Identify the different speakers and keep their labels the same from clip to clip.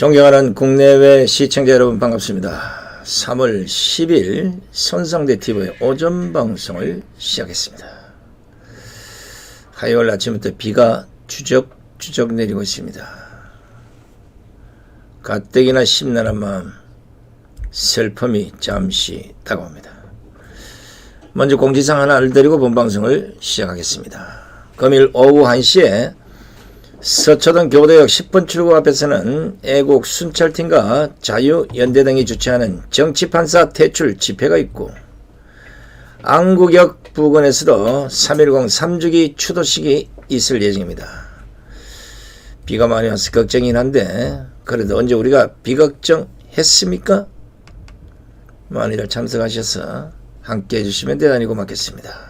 Speaker 1: 존경하는 국내외 시청자 여러분 반갑습니다. 3월 10일 손상대TV의 오전 방송을 시작했습니다. 화요일 아침부터 비가 추적추적 내리고 있습니다. 가뜩이나 심란한 마음, 슬픔이 잠시 다가옵니다. 먼저 공지사항 하나 알려드리고 본방송을 시작하겠습니다. 금일 오후 1시에 서초동 교대역 10번 출구 앞에서는 애국 순찰팀과 자유연대 등이 주최하는 정치판사 퇴출 집회가 있고, 안국역 부근에서도 3.10 3주기 추도식이 있을 예정입니다. 비가 많이 와서 걱정이긴 한데 그래도 언제 우리가 비걱정했습니까? 많이들 참석하셔서 함께 해주시면 대단히 고맙겠습니다.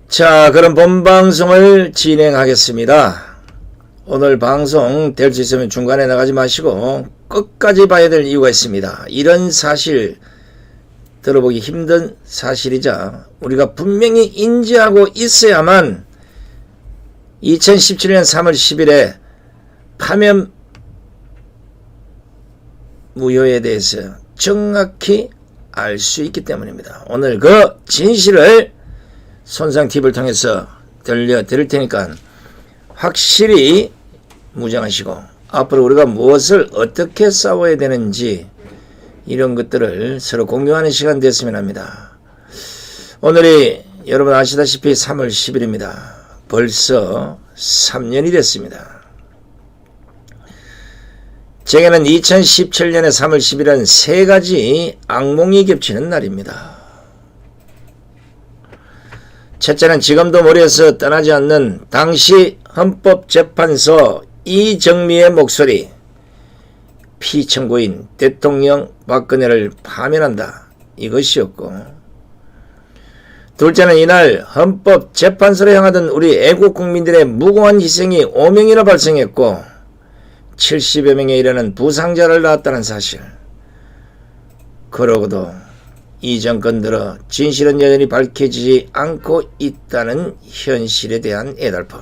Speaker 1: 자, 그럼 본방송을 진행하겠습니다. 오늘 방송 될 수 있으면 중간에 나가지 마시고 끝까지 봐야 될 이유가 있습니다. 이런 사실, 들어보기 힘든 사실이자 우리가 분명히 인지하고 있어야만 2017년 3월 10일에 파면 무효에 대해서 정확히 알 수 있기 때문입니다. 오늘 그 진실을 손상TV를 통해서 들려드릴 테니까 확실히 무장하시고 앞으로 우리가 무엇을 어떻게 싸워야 되는지 이런 것들을 서로 공유하는 시간 됐으면 합니다. 오늘이 여러분 아시다시피 3월 10일입니다. 벌써 3년이 됐습니다. 제게는 2017년의 3월 10일은 세 가지 악몽이 겹치는 날입니다. 첫째는 지금도 머리에서 떠나지 않는 당시 헌법재판소 이정미의 목소리, 피청구인 대통령 박근혜를 파면한다, 이것이었고, 둘째는 이날 헌법재판소로 향하던 우리 애국국민들의 무고한 희생이 5명이나 발생했고 70여 명에 이르는 부상자를 낳았다는 사실. 그러고도 이 정권 들어 진실은 여전히 밝혀지지 않고 있다는 현실에 대한 애달픔.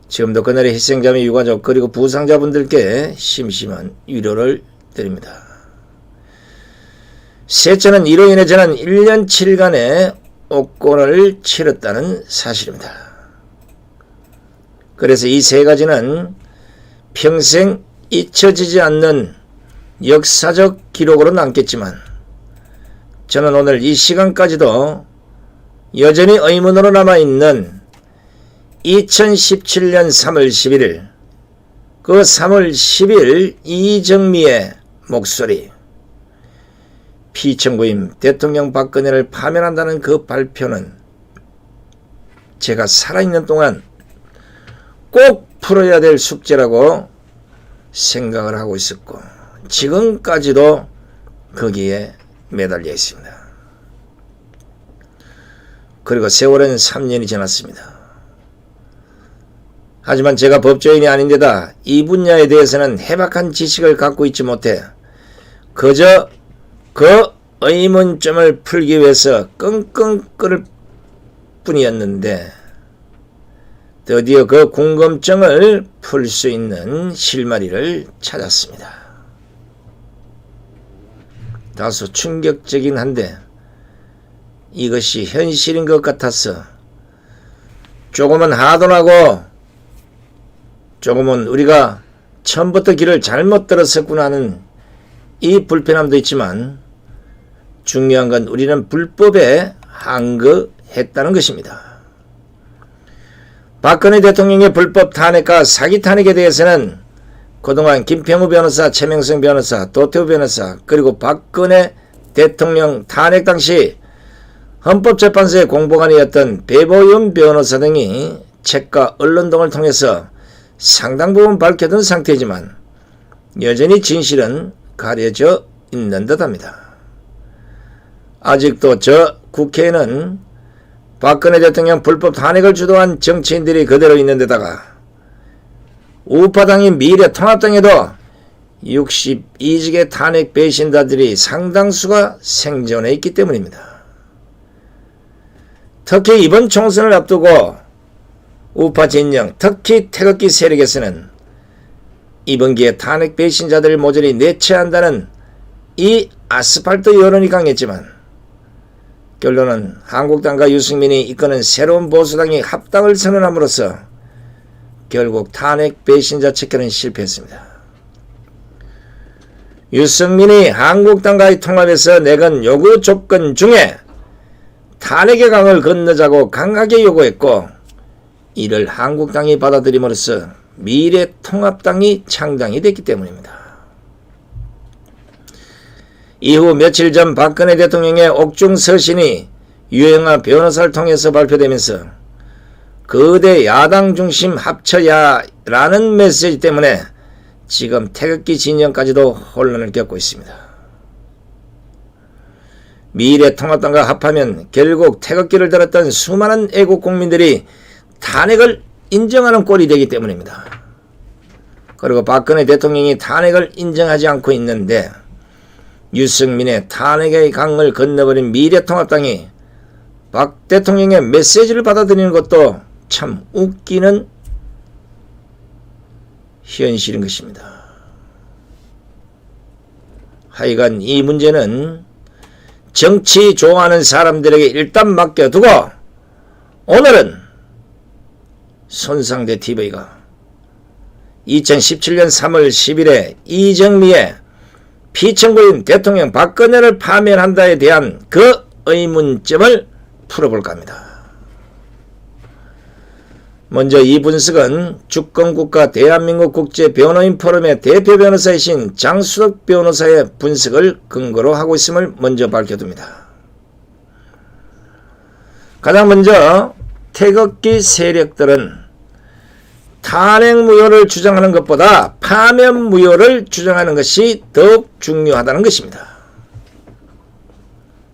Speaker 1: 지금도 그날의 희생자의 유가족 그리고 부상자분들께 심심한 위로를 드립니다. 셋째는 이로 인해 저는 1년 7일간의 옥고를 치렀다는 사실입니다. 그래서 이 세 가지는 평생 잊혀지지 않는 역사적 기록으로 남겠지만 저는 오늘 이 시간까지도 여전히 의문으로 남아있는 2017년 3월 11일 그 3월 10일 이정미의 목소리, 피청구인 대통령 박근혜를 파면한다는 그 발표는 제가 살아있는 동안 꼭 풀어야 될 숙제라고 생각을 하고 있었고 지금까지도 거기에 매달려 있습니다. 그리고 세월은 3년이 지났습니다. 하지만 제가 법조인이 아닌데다 이 분야에 대해서는 해박한 지식을 갖고 있지 못해 그저 그 의문점을 풀기 위해서 끙끙 끓을 뿐이었는데 드디어 그 궁금증을 풀 수 있는 실마리를 찾았습니다. 다소 충격적이긴 한데 이것이 현실인 것 같아서 조금은 하도하고 조금은 우리가 처음부터 길을 잘못 들었었구나 하는 이 불편함도 있지만 중요한 건 우리는 불법에 항거했다는 것입니다. 박근혜 대통령의 불법 탄핵과 사기 탄핵에 대해서는 그동안 김평우 변호사, 최명성 변호사, 도태우 변호사 그리고 박근혜 대통령 탄핵 당시 헌법재판소의 공보관이었던 배보윤 변호사 등이 책과 언론 등을 통해서 상당 부분 밝혀둔 상태이지만 여전히 진실은 가려져 있는 듯합니다. 아직도 저 국회에는 박근혜 대통령 불법 탄핵을 주도한 정치인들이 그대로 있는 데다가 우파당인 미래통합당에도 62직의 탄핵 배신자들이 상당수가 생존해 있기 때문입니다. 특히 이번 총선을 앞두고 우파 진영, 특히 태극기 세력에서는 이번 기회에 탄핵 배신자들을 모조리 내쳐한다는 이 아스팔트 여론이 강했지만 결론은 한국당과 유승민이 이끄는 새로운 보수당이 합당을 선언함으로써 결국 탄핵 배신자 척결은 실패했습니다. 유승민이 한국당과의 통합에서 내건 요구 조건 중에 탄핵의 강을 건너자고 강하게 요구했고, 이를 한국당이 받아들임으로써 미래통합당이 창당이 됐기 때문입니다. 이후 며칠 전 박근혜 대통령의 옥중 서신이 유영하 변호사를 통해서 발표되면서 거대 야당 중심 합쳐야라는 메시지 때문에 지금 태극기 진영까지도 혼란을 겪고 있습니다. 미래통합당과 합하면 결국 태극기를 들었던 수많은 애국 국민들이 탄핵을 인정하는 꼴이 되기 때문입니다. 그리고 박근혜 대통령이 탄핵을 인정하지 않고 있는데 유승민의 탄핵의 강을 건너버린 미래통합당이 박 대통령의 메시지를 받아들이는 것도 참 웃기는 현실인 것입니다. 하여간 이 문제는 정치 좋아하는 사람들에게 일단 맡겨두고, 오늘은 손상대 TV가 2017년 3월 10일에 이정미의 피청구인 대통령 박근혜를 파면한다에 대한 그 의문점을 풀어볼까 합니다. 먼저 이 분석은 주권국가 대한민국 국제변호인 포럼의 대표 변호사이신 장수덕 변호사의 분석을 근거로 하고 있음을 먼저 밝혀둡니다. 가장 먼저 태극기 세력들은 탄핵 무효를 주장하는 것보다 파면 무효를 주장하는 것이 더욱 중요하다는 것입니다.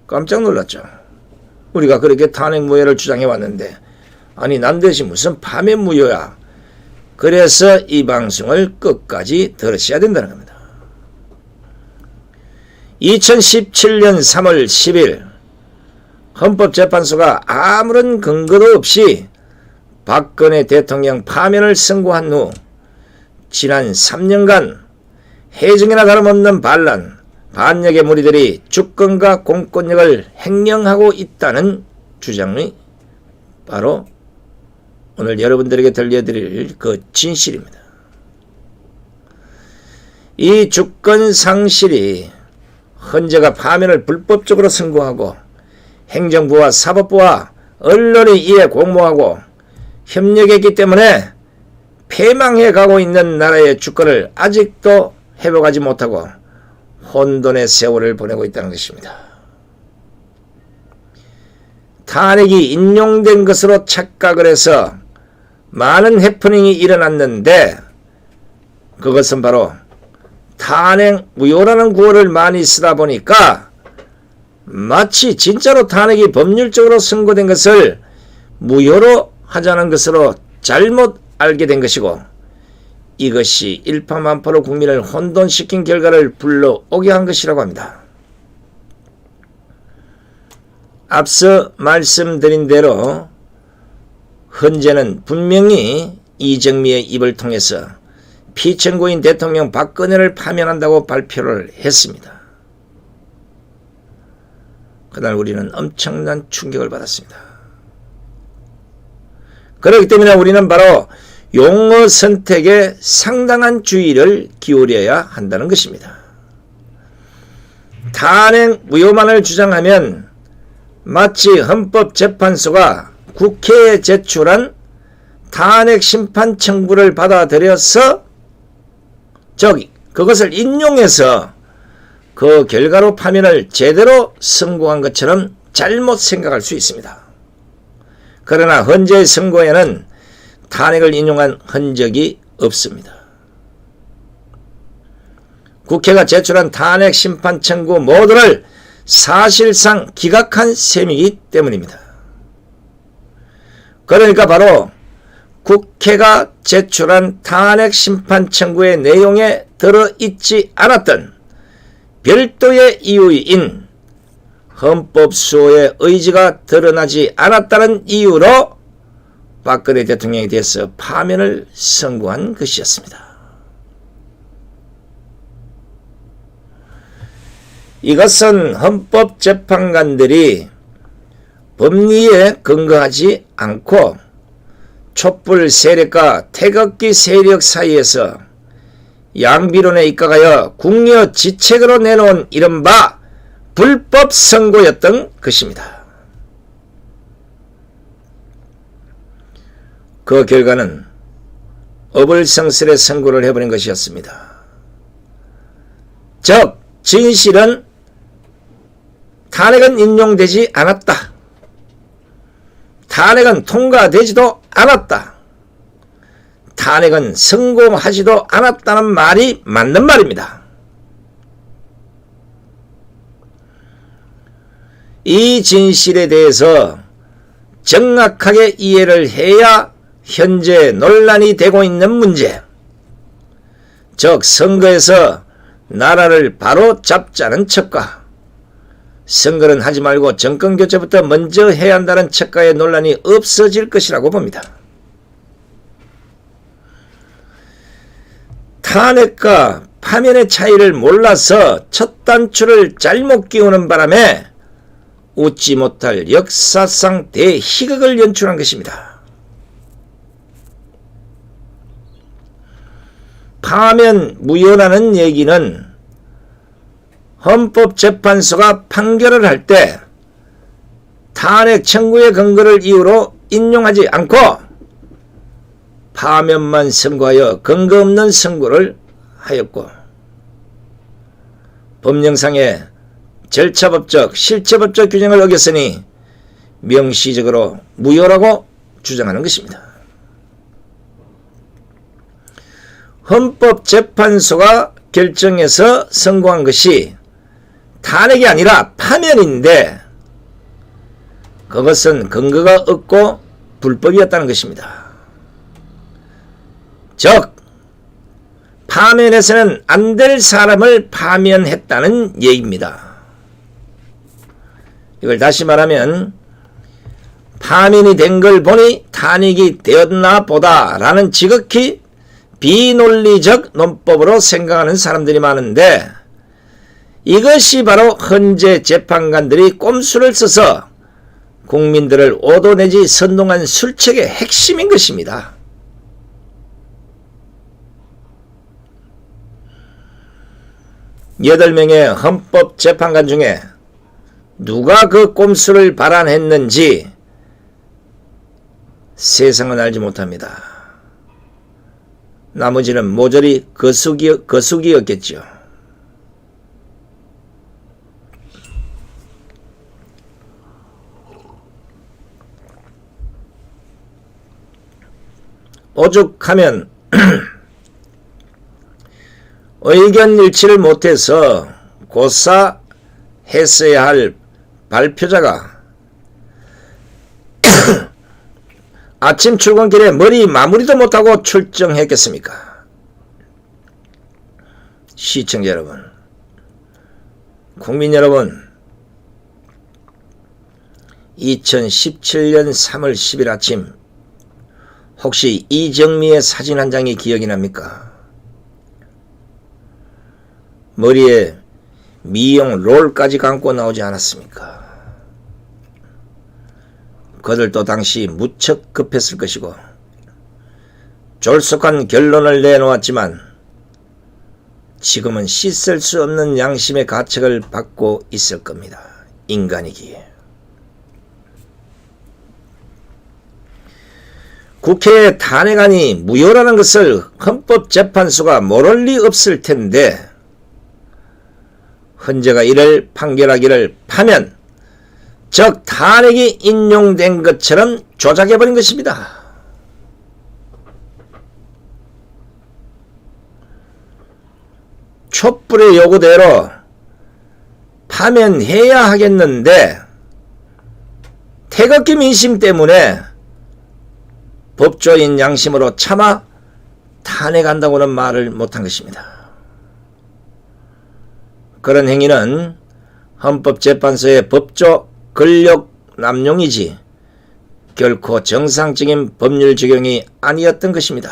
Speaker 1: 깜짝 놀랐죠. 우리가 그렇게 탄핵 무효를 주장해 왔는데 아니 남대시 무슨 파면 무효야. 그래서 이 방송을 끝까지 들으셔야 된다는 겁니다. 2017년 3월 10일 헌법재판소가 아무런 근거도 없이 박근혜 대통령 파면을 선고한 후 지난 3년간 해증이나 다름없는 반란, 반역의 무리들이 주권과 공권력을 횡령하고 있다는 주장이 바로 오늘 여러분들에게 들려드릴 그 진실입니다. 이 주권 상실이 헌재가 파면을 불법적으로 선고하고 행정부와 사법부와 언론이 이에 공모하고 협력했기 때문에 패망해 가고 있는 나라의 주권을 아직도 회복하지 못하고 혼돈의 세월을 보내고 있다는 것입니다. 탄핵이 인용된 것으로 착각을 해서 많은 해프닝이 일어났는데 그것은 바로 탄핵 무효라는 구호를 많이 쓰다 보니까 마치 진짜로 탄핵이 법률적으로 선고된 것을 무효로 하자는 것으로 잘못 알게 된 것이고, 이것이 일파만파로 국민을 혼돈시킨 결과를 불러오게 한 것이라고 합니다. 앞서 말씀드린 대로 헌재는 분명히 이정미의 입을 통해서 피청구인 대통령 박근혜를 파면한다고 발표를 했습니다. 그날 우리는 엄청난 충격을 받았습니다. 그렇기 때문에 우리는 바로 용어 선택에 상당한 주의를 기울여야 한다는 것입니다. 탄핵 무효만을 주장하면 마치 헌법재판소가 국회에 제출한 탄핵 심판 청구를 받아들여서 그것을 인용해서 그 결과로 파면을 제대로 선고한 것처럼 잘못 생각할 수 있습니다. 그러나 헌재의 선고에는 탄핵을 인용한 흔적이 없습니다. 국회가 제출한 탄핵 심판 청구 모두를 사실상 기각한 셈이기 때문입니다. 그러니까 바로 국회가 제출한 탄핵 심판 청구의 내용에 들어있지 않았던 별도의 이유인 헌법 수호의 의지가 드러나지 않았다는 이유로 박근혜 대통령에 대해서 파면을 선고한 것이었습니다. 이것은 헌법재판관들이 법리에 근거하지 않고 촛불 세력과 태극기 세력 사이에서 양비론에 입각하여 궁여 지책으로 내놓은 이른바 불법 선고였던 것입니다. 그 결과는 어불성설의 선고를 해버린 것이었습니다. 즉 진실은 탄핵은 인용되지 않았다. 탄핵은 통과되지도 않았다. 탄핵은 성공하지도 않았다는 말이 맞는 말입니다. 이 진실에 대해서 정확하게 이해를 해야 현재 논란이 되고 있는 문제, 즉 선거에서 나라를 바로 잡자는 척과 선거는 하지 말고 정권교체부터 먼저 해야 한다는 척과의 논란이 없어질 것이라고 봅니다. 탄핵과 파면의 차이를 몰라서 첫 단추를 잘못 끼우는 바람에 웃지 못할 역사상 대희극을 연출한 것입니다. 파면 무효라는 얘기는 헌법재판소가 판결을 할 때 탄핵 청구의 근거를 이유로 인용하지 않고 파면만 선고하여 근거 없는 선고를 하였고, 법령상의 절차법적, 실체법적 규정을 어겼으니 명시적으로 무효라고 주장하는 것입니다. 헌법재판소가 결정해서 선고한 것이 탄핵이 아니라 파면인데 그것은 근거가 없고 불법이었다는 것입니다. 즉 파면에서는 안 될 사람을 파면했다는 얘기입니다. 이걸 다시 말하면 파면이 된 걸 보니 탄핵이 되었나 보다 라는 지극히 비논리적 논법으로 생각하는 사람들이 많은데, 이것이 바로 헌재 재판관들이 꼼수를 써서 국민들을 오도 내지 선동한 술책의 핵심인 것입니다. 여덟 명의 헌법재판관 중에 누가 그 꼼수를 발안했는지 세상은 알지 못합니다. 나머지는 모조리 거수기였겠죠. 오죽하면 의견 일치를 못해서 고사했어야 할 발표자가 아침 출근길에 머리 마무리도 못하고 출정했겠습니까? 시청자 여러분, 국민 여러분, 2017년 3월 10일 아침 혹시 이정미의 사진 한 장이 기억이 납니까? 머리에 미용 롤까지 감고 나오지 않았습니까? 그들도 당시 무척 급했을 것이고 졸속한 결론을 내놓았지만 지금은 씻을 수 없는 양심의 가책을 받고 있을 겁니다. 인간이기에. 국회의 탄핵안이 무효라는 것을 헌법재판소가 모를 리 없을 텐데 헌재가 이를 판결하기를 파면, 즉 탄핵이 인용된 것처럼 조작해버린 것입니다. 촛불의 요구대로 파면해야 하겠는데 태극기 민심 때문에 법조인 양심으로 차마 탄핵한다고는 말을 못한 것입니다. 그런 행위는 헌법재판소의 법조 권력 남용이지 결코 정상적인 법률 적용이 아니었던 것입니다.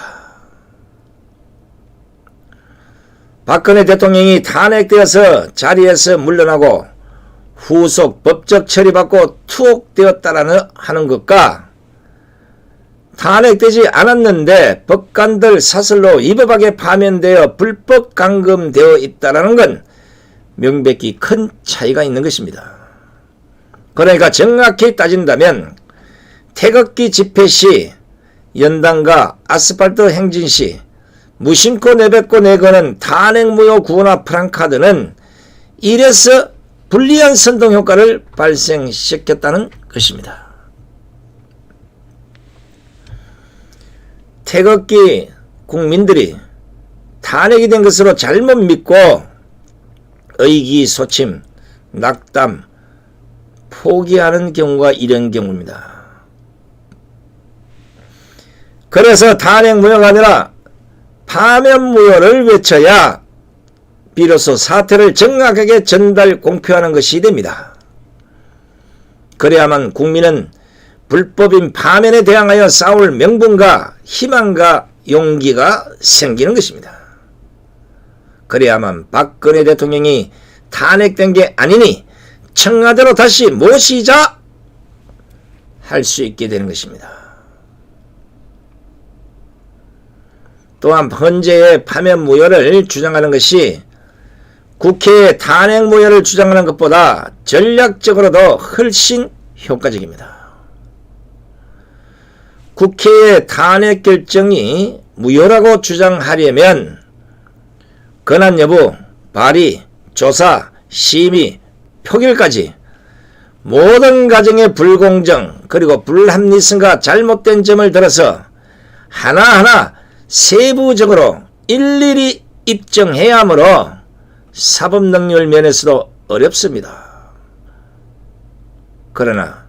Speaker 1: 박근혜 대통령이 탄핵되어서 자리에서 물러나고 후속 법적 처리받고 투옥되었다라는 하는 것과 탄핵되지 않았는데 법관들 사설로 위법하게 파면되어 불법 감금되어 있다라는 건 명백히 큰 차이가 있는 것입니다. 그러니까 정확히 따진다면 태극기 집회 시, 연단과 아스팔트 행진 시 무심코 내뱉고 내거는 탄핵무효 구호나 프랑카드는 이래서 불리한 선동효과를 발생시켰다는 것입니다. 태극기 국민들이 탄핵이 된 것으로 잘못 믿고 의기소침, 낙담, 포기하는 경우가 이런 경우입니다. 그래서 탄핵무효가 아니라 파면무효를 외쳐야 비로소 사태를 정확하게 전달 공표하는 것이 됩니다. 그래야만 국민은 불법인 파면에 대항하여 싸울 명분과 희망과 용기가 생기는 것입니다. 그래야만 박근혜 대통령이 탄핵된 게 아니니 청와대로 다시 모시자 할 수 있게 되는 것입니다. 또한 헌재의 파면무효를 주장하는 것이 국회의 탄핵무효를 주장하는 것보다 전략적으로도 훨씬 효과적입니다. 국회의 탄핵 결정이 무효라고 주장하려면 권한 여부, 발의, 조사, 심의, 표결까지 모든 과정의 불공정 그리고 불합리성과 잘못된 점을 들어서 하나하나 세부적으로 일일이 입증해야 하므로 사법능률 면에서도 어렵습니다. 그러나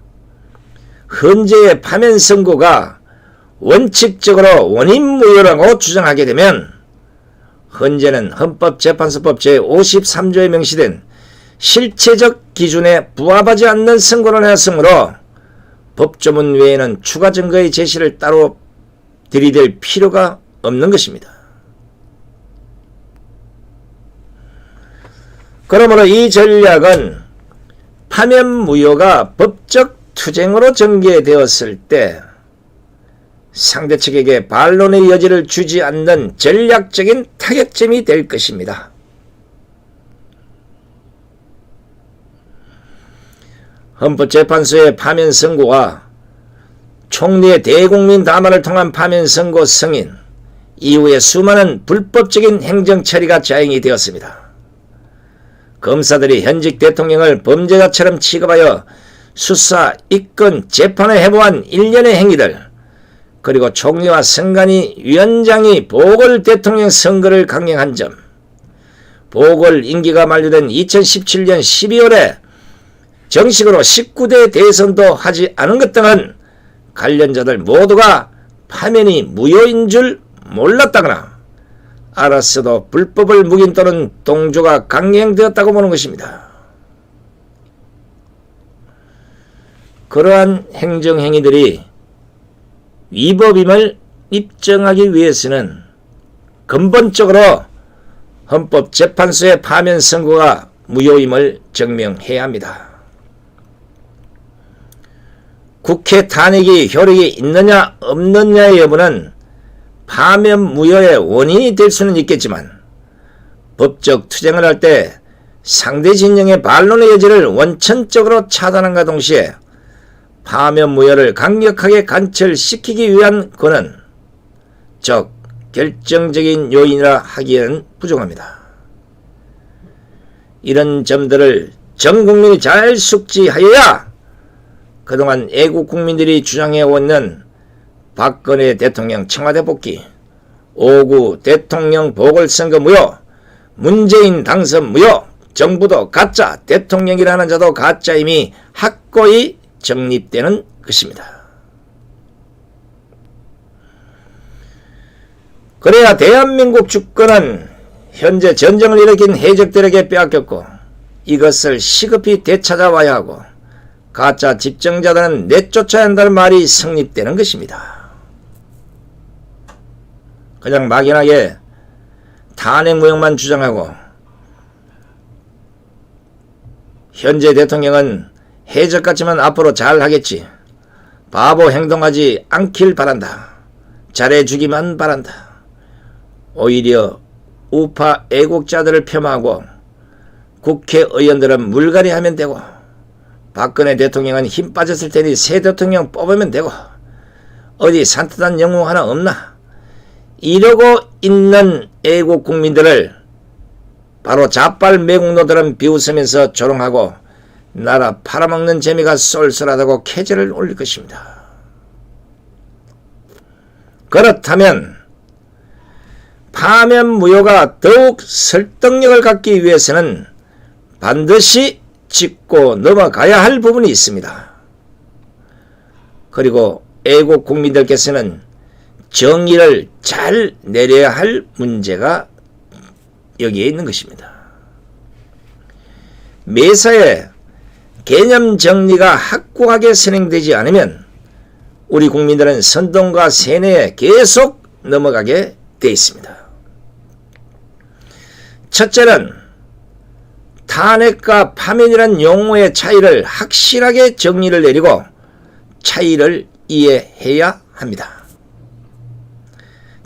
Speaker 1: 헌재의 파면 선고가 원칙적으로 원인무효라고 주장하게 되면 헌재는 헌법재판소법 제53조에 명시된 실체적 기준에 부합하지 않는 선고를 하였으므로 법조문 외에는 추가 증거의 제시를 따로 들이댈 필요가 없는 것입니다. 그러므로 이 전략은 파면무효가 법적 투쟁으로 전개되었을 때 상대 측에게 반론의 여지를 주지 않는 전략적인 타격점이 될 것입니다. 헌법재판소의 파면 선고와 총리의 대국민 담화를 통한 파면 선고 승인 이후에 수많은 불법적인 행정처리가 자행이 되었습니다. 검사들이 현직 대통령을 범죄자처럼 취급하여 수사, 입건, 재판을 해보한 일련의 행위들 그리고 총리와 선관위 위원장이 보궐 대통령 선거를 강행한 점, 보궐 임기가 만료된 2017년 12월에 정식으로 19대 대선도 하지 않은 것 등은 관련자들 모두가 파면이 무효인 줄 몰랐다거나 알았어도 불법을 묵인 또는 동조가 강행되었다고 보는 것입니다. 그러한 행정행위들이 위법임을 입증하기 위해서는 근본적으로 헌법재판소의 파면 선고가 무효임을 증명해야 합니다. 국회 탄핵이 효력이 있느냐 없느냐의 여부는 파면 무효의 원인이 될 수는 있겠지만 법적 투쟁을 할 때 상대 진영의 반론의 여지를 원천적으로 차단함과 동시에 파면 무효를 강력하게 관철시키기 위한 권은 즉 결정적인 요인이라 하기에는 부족합니다. 이런 점들을 전 국민이 잘 숙지하여야 그동안 애국 국민들이 주장해오는 박근혜 대통령 청와대 복귀, 5구 대통령 보궐선거 무효, 문재인 당선 무효, 정부도 가짜, 대통령이라는 자도 가짜임이 확고히 정립되는 것입니다. 그래야 대한민국 주권은 현재 전쟁을 일으킨 해적들에게 빼앗겼고 이것을 시급히 되찾아와야 하고 가짜 집정자들은 내쫓아야 한다는 말이 성립되는 것입니다. 그냥 막연하게 탄핵 무효만 주장하고 현재 대통령은 해적 같지만 앞으로 잘하겠지. 바보 행동하지 않길 바란다. 잘해주기만 바란다. 오히려 우파 애국자들을 폄하하고 국회의원들은 물갈이 하면 되고 박근혜 대통령은 힘 빠졌을 테니 새 대통령 뽑으면 되고 어디 산뜻한 영웅 하나 없나? 이러고 있는 애국 국민들을 바로 자빨 매국노들은 비웃으면서 조롱하고 나라 팔아먹는 재미가 쏠쏠하다고 캐제를 올릴 것입니다. 그렇다면 파면 무효가 더욱 설득력을 갖기 위해서는 반드시 짚고 넘어가야 할 부분이 있습니다. 그리고 애국 국민들께서는 정의를 잘 내려야 할 문제가 여기에 있는 것입니다. 매사에 개념 정리가 확고하게 선행되지 않으면 우리 국민들은 선동과 세뇌에 계속 넘어가게 되어 있습니다. 첫째는 탄핵과 파면이란 용어의 차이를 확실하게 정리를 내리고 차이를 이해해야 합니다.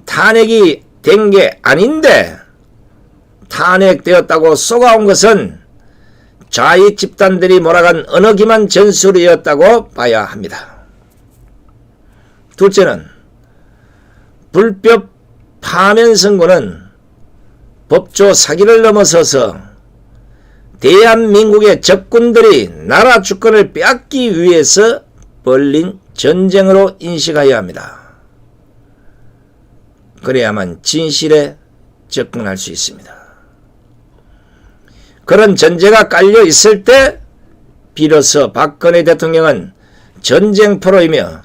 Speaker 1: 탄핵이 된 게 아닌데 탄핵되었다고 쏘아온 것은 좌익 집단들이 몰아간 어느 기만 전술이었다고 봐야 합니다. 둘째는 불법 파면 선고는 법조 사기를 넘어서서 대한민국의 적군들이 나라 주권을 빼앗기 위해서 벌린 전쟁으로 인식해야 합니다. 그래야만 진실에 접근할 수 있습니다. 그런 전제가 깔려 있을 때 비로소 박근혜 대통령은 전쟁포로이며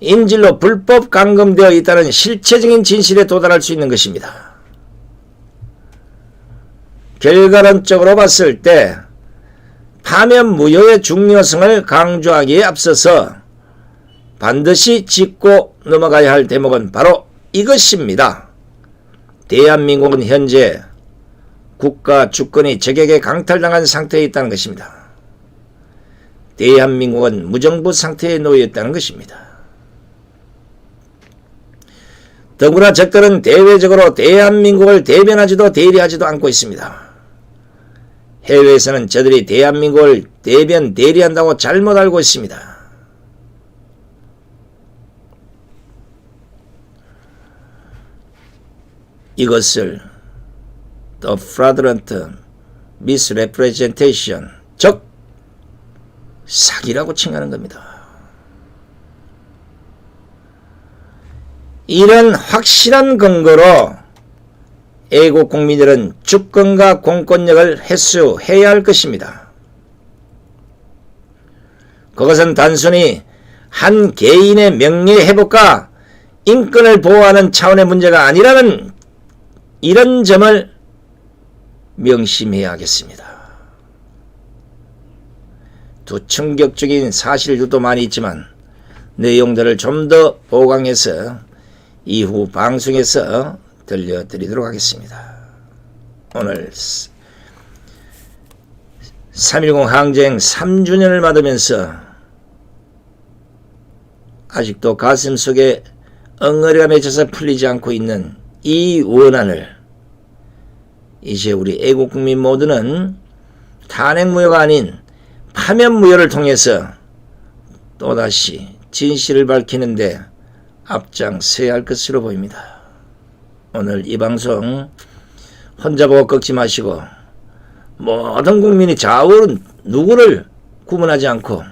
Speaker 1: 인질로 불법 감금되어 있다는 실체적인 진실에 도달할 수 있는 것입니다. 결과론적으로 봤을 때 파면 무효의 중요성을 강조하기에 앞서서 반드시 짚고 넘어가야 할 대목은 바로 이것입니다. 대한민국은 현재 국가 주권이 적에게 강탈당한 상태에 있다는 것입니다. 대한민국은 무정부 상태에 놓여 있다는 것입니다. 더구나 적들은 대외적으로 대한민국을 대변하지도 대리하지도 않고 있습니다. 해외에서는 저들이 대한민국을 대리한다고 잘못 알고 있습니다. 이것을 The fraudulent misrepresentation, 즉 사기라고 칭하는 겁니다. 이런 확실한 근거로 애국 국민들은 주권과 공권력을 회수해야 할 것입니다. 그것은 단순히 한 개인의 명예 회복과 인권을 보호하는 차원의 문제가 아니라는 이런 점을 명심해야 하겠습니다. 또 충격적인 사실들도 많이 있지만 내용들을 좀 더 보강해서 이후 방송에서 들려드리도록 하겠습니다. 오늘 3.10 항쟁 3주년을 맞으면서 아직도 가슴속에 엉어리가 맺혀서 풀리지 않고 있는 이 원한을 이제 우리 애국국민 모두는 탄핵무효가 아닌 파면무효를 통해서 또다시 진실을 밝히는데 앞장서야 할 것으로 보입니다. 오늘 이 방송 혼자 보고 꺾지 마시고 모든 국민이 좌우는 누구를 구분하지 않고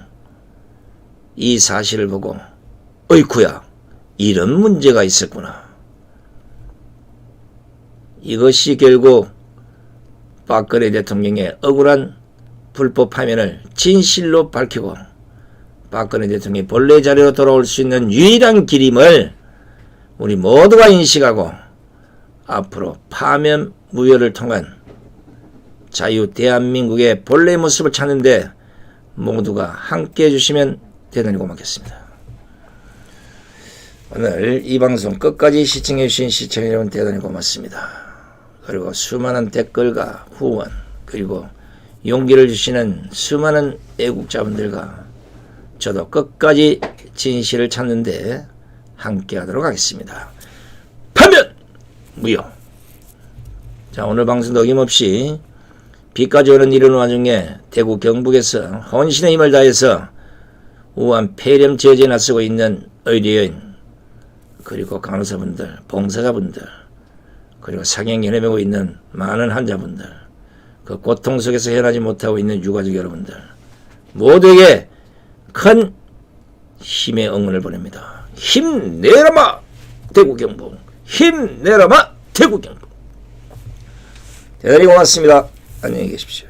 Speaker 1: 이 사실을 보고 어이쿠야 이런 문제가 있었구나. 이것이 결국 박근혜 대통령의 억울한 불법 파면을 진실로 밝히고 박근혜 대통령이 본래 자리로 돌아올 수 있는 유일한 길임을 우리 모두가 인식하고 앞으로 파면 무효를 통한 자유 대한민국의 본래의 모습을 찾는데 모두가 함께 해주시면 대단히 고맙겠습니다. 오늘 이 방송 끝까지 시청해주신 시청자 여러분 대단히 고맙습니다. 그리고 수많은 댓글과 후원, 그리고 용기를 주시는 수많은 애국자분들과 저도 끝까지 진실을 찾는데 함께 하도록 하겠습니다. 반면 무효. 자, 오늘 방송도 어김없이 비까지 오는 이른 와중에 대구 경북에서 헌신의 힘을 다해서 우한 폐렴 제재에 나서고 있는 의료인, 그리고 간호사분들, 봉사자분들, 그리고 상행연에 매고 있는 많은 환자분들, 그 고통 속에서 헤어나지 못하고 있는 유가족 여러분들 모두에게 큰 힘의 응원을 보냅니다. 힘내라마 대구 경북, 힘내라마 대구 경북. 대단히 고맙습니다. 안녕히 계십시오.